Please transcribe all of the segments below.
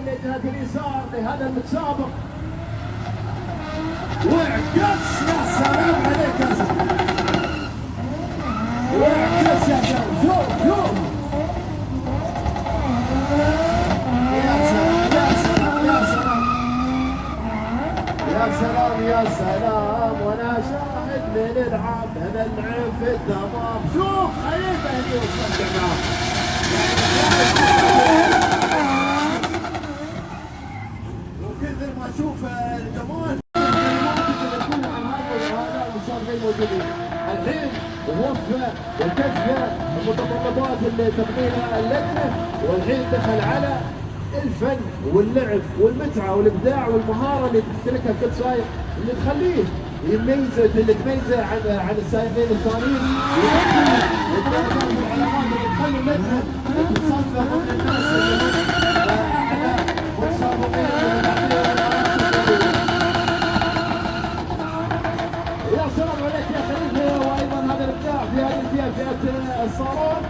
لجهة اليسار لهذا المتسابق، واعكس يا سلام عليك يا سلام، واعكس يا سلام، شوف شوف يا سلام يا سلام يا سلام يا سلام يا سلام. وانا شاهد من العاب في التمام. شوف خليفه هني وصلت معاه وكثر ما اشوف الجمال عن هذا وصار زي موجودين الحين. الوصفه والكشفه المتطلبات اللي تبغيها اللجنه، والحين دخل على الفن واللعب والمتعه والابداع والمهاره اللي تمتلكها كل سائق، اللي تخليه اللي تميزه عن السائقين الثانيين، والدرجات والعلامات اللي تخلي اللجنه تتصفى من الناس اللي هم اعلى متسابقين. يا سلام عليك يا خليفه، وايضا هذا الابداع في هذه الفئه، فئه الصالون.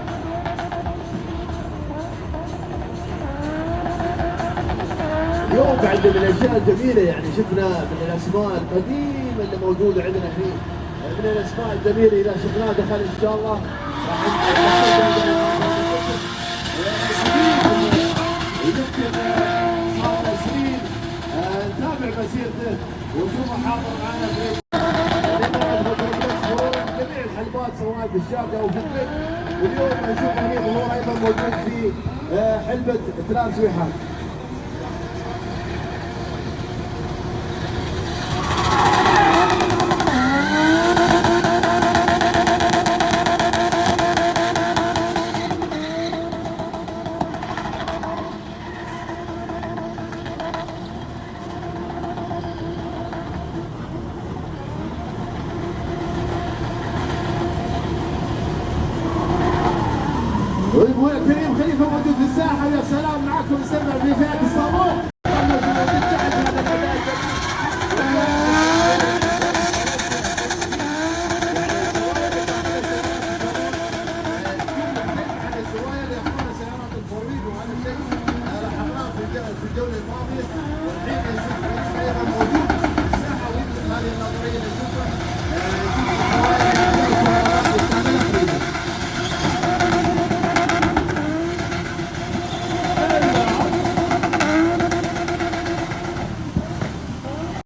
اليوم بعد من الاشياء الجميله، يعني شفنا من الاسماء القديمه اللي موجوده عندنا الحين، من الاسماء الجميله اذا شفناه دخل ان شاء الله راح يمكن صار سنين نتابع مسيرته ونشوفه حاضر معنا في جميع الحلبات سواء في الشارقه او في البيت. واليوم نشوف هني ظهور ايضا موجود في حلبه ثلاث سويحات.